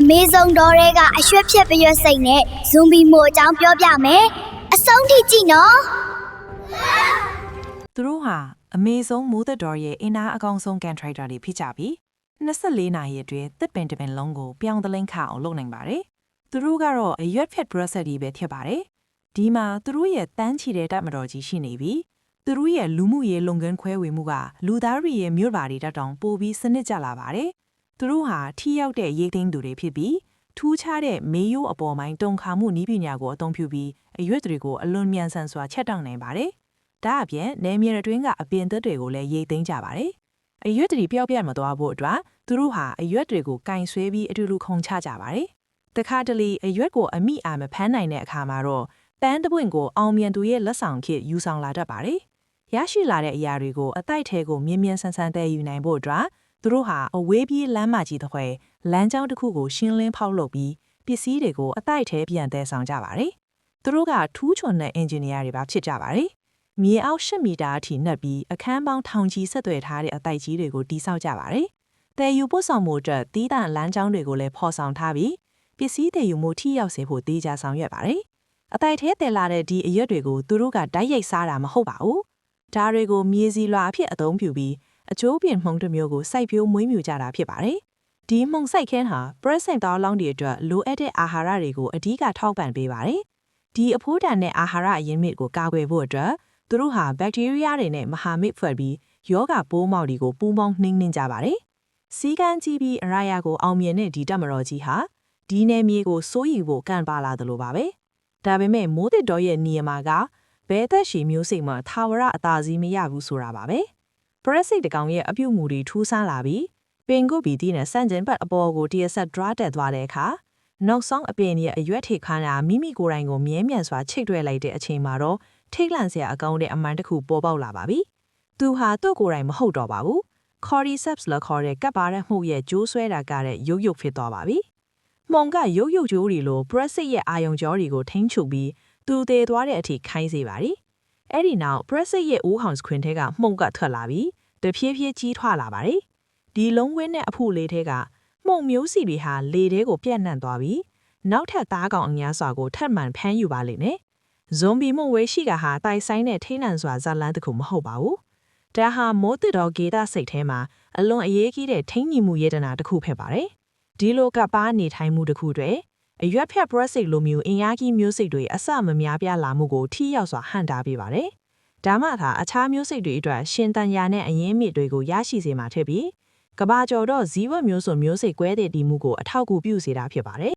အမေဆုံးတော်တွေကအရွှက်ဖြက်ပရွက်စိတ်နဲ့ဇွန်ဘီမို့အကြောင်းပြောပြမယ်အဆုံးထိကြည့်နော်သူတို့ဟာအမေဆုံးမိုးသက်တော်ရဲ့အင်အားအကောင်ဆုံးကန်ထရိုက်တာတွေဖြစ်ကြပြီး24နာရီအတွင်းတစ်ပင်တစ်ပင်လုံးကိုပြောင်းသလင်းခအောင်လုပ်နိုင်ပါတယ်။သူတို့ကတော့အရွက်ဖြက် process တွေပဲဖြစ်ပါတယ်။ဒီမှာသူတို့ရဲ့တန်းချီတဲ့တပ်မတော်ကြီးရှိနေပြီးသူတို့ရဲ့လူမှုရေးလုပ်ငန်းခွဲဝေမှုကလူသားတွေရဲ့မြို့ပါတွေတောင်ပိုပြီးစနစ်ကျလာပါတယ်။သူတို့ဟာထိရောက်တဲ့ရေးသိမ်းသူတွေဖြစ်ပြီးထူးခြားတဲ့မေယိုးအပေါ်ပိုင်းတုံခါမှုနည်းပညာကိုအသုံးပြုပြီးအရွက်တွေကိုအလွန်မြန်ဆန်စွာချက်တောက်နိုင်ပါတယ်။ဒါအပြင်နယ်မြေအတွင်းကအပင်သက်တွေကိုလည်းရေးသိမ်းကြပါတယ်။အရွက်တွေပျောက်ပြတ်မသွားဖို့အတွက်သူတို့ဟာအရွက်တွေကိုကင်ဆွဲပြီးအတူတူခုန်ချကြပါတယ်။တခါတလေအရွက်ကိုအမိအာမဖမ်းနိုင်တဲ့အခါမှာတော့တန်းတပွင့်ကိုအောင်မြန်သူရဲ့လက်ဆောင်ခစ်ယူဆောင်လာတတ်ပါတယ်။ရရှိလာတဲ့အရာတွေကိုအတိုက်ထဲကိုမြင်းမြန်းဆန်းဆန်းတည်ယူနိုင်ဖို့အတွက်သူတို့ဟာအဝေးပြေးလမ်းမကြီးတစ်ခွဲလမ်းကြောင်းတစ်ခုကိုရှင်းလင်းဖောက်လုပ်ပြီးပစ္စည်းတွေကိုအတိုက်ထဲပြန်တည်ဆောင်ကြပါတယ်။သူတို့ကထူးချွန်တဲ့အင်ဂျင်နီယာတွေပါဖြစ်ကြပါတယ်။မြေအောက်10မီတာအထိနှက်ပြီးအခန်းပေါင်းထောင်ချီဆက်သွယ်ထားတဲ့အတိုက်ကြီးတွေကိုတိစောက်ကြပါတယ်။တည်ယူပို့ဆောင်မှုအတွက်တီးတန့်လမ်းကြောင်းတွေကိုလည်းဖော်ဆောင်ထားပြီးပစ္စည်းတည်ယူမှုထိရောက်စေဖို့တေးကြဆောင်ရွက်ပါတယ်။အတိုက်ထဲတည်လာတဲ့ဒီအရွက်တွေကိုသူတို့ကတိုက်ရိုက်စားတာမဟုတ်ပါဘူး။ဒါတွေကိုမြေစီလွာအဖြစ်အသုံးပြုပြီးအကျိုးပြင်မှုန့်တစ်မျိုးကိုစိုက်ပျိုးမွေးမြူကြတာဖြစ်ပါတယ်။ဒီမှုန့်စိုက်ခင်းဟာပရက်ဆင့်သားလောင်းတွေအတွက်လိုအပ်တဲ့အာဟာရတွေကိုအဓိကထောက်ပံ့ပေးပါတယ်။ဒီအဖိုးတန်တဲ့အာဟာရအရင်းမြစ်ကိုကာကွယ်ဖို့အတွက်သူတို့ဟာဘက်တီးရီးယားတွေနဲ့မဟာမိတ်ဖွဲ့ပြီးယောဂပိုးမောက်တွေကိုပူးပေါင်းနှိမ့်နှင်းကြပါတယ်။စီကန်းကြီးပြီးအရာရာကိုအောင်မြင်တဲ့ဒီတပ်မတော်ကြီးဟာဒီနယ်မြေကိုစိုးရိမ်ဖို့ကန့်ပါလာသလိုပါပဲ။ဒါပေမဲ့မိုးတစ်တော်ရဲ့နေရာမှာကဘဲသက်ရှည်မျိုးစိတ်မှာထာဝရအသာစီးမရဘူးဆိုတာပါပဲ။ပရက်စိတ်တကောင်ရဲ့အပြုတ်မှုတွေထူးဆန်းလာပြီးပင်ကုတ်ပြီးတဲ့စန့်ကျင်ဘက်အပေါ်ကိုတရဆက်ဒရာတက်သွားတဲ့အခါနောက်ဆုံးအပင်ရဲ့အရွက်ထိခါနာမိမိကိုယ်တိုင်ကိုမြဲမြံစွာချိတ်တွဲလိုက်တဲ့အချိန်မှာတော့ထိတ်လန့်စရာအကောင်းတဲ့အမှန်တစ်ခုပေါ်ပေါက်လာပါပြီ။သူဟာသူ့ကိုယ်တိုင်မဟုတ်တော့ပါဘူး။ Cordyceps လို့ခေါ်တဲ့ကပ်ပါတဲ့မှုရဲ့ကျိုးဆွဲတာကတဲ့ရုပ်ရုပ်ဖြစ်သွားပါပြီ။မှုန်ကရုပ်ရုပ်ကျိုးတွေလို Brexit ရဲ့အာယုံကြောတွေကိုထိန်းချုပ်ပြီးသူသေးသွားတဲ့အထိခိုင်းစေပါသည်။အဲ့ဒီနောက် Brexit ရဲ့အိုးဟောင်စခွင်ထဲကမှုန်ကထွက်လာပြီးတဖြည်းဖြည်းကြီးထွားလာပါတယ်။ဒီလုံးဝင်းနဲ့အဖူလေးထဲကမှုန်မျိုးစီတွေဟာလေထဲကိုပြန့်နှံ့သွားပြီးနောက်ထပ်သားကောင်အများစွာကိုထပ်မံဖမ်းယူပါလိမ့်မယ်။ဇွန်ဘီမှုန်ဝဲရှိကဟာတိုင်ဆိုင်တဲ့ထိနှံစွာဇာလန်းတစ်ခုမဟုတ်ပါဘူး။ဒါဟာမိုးတစ်တော်ဂေတာစိတ်ထဲမှာအလွန်အရေးကြီးတဲ့ထိန်းညီမှုယေတနာတစ်ခုဖြစ်ပါတယ်။ဒီလိုကပါနေထိုင်မှုတစ်ခုတွေအရွက်ဖြတ် Brexit လိုမျိုးအင်အားကြီးမျိုးစိတ်တွေအစမများပြားလာမှုကိုထိရောက်စွာဟန့်တားပေးပါတယ်။ဒါမှသာအခြားမျိုးစိတ်တွေအတွက်ရှင်တန်ရာနဲ့အရင်းမြစ်တွေကိုရရှိစေမှာဖြစ်ပြီးကဘာကျော်တော့ဇီဝမျိုးစုံမျိုးစိတ်ကွဲတဲ့ဒီမှုကိုအထောက်အကူပြုစေတာဖြစ်ပါတယ်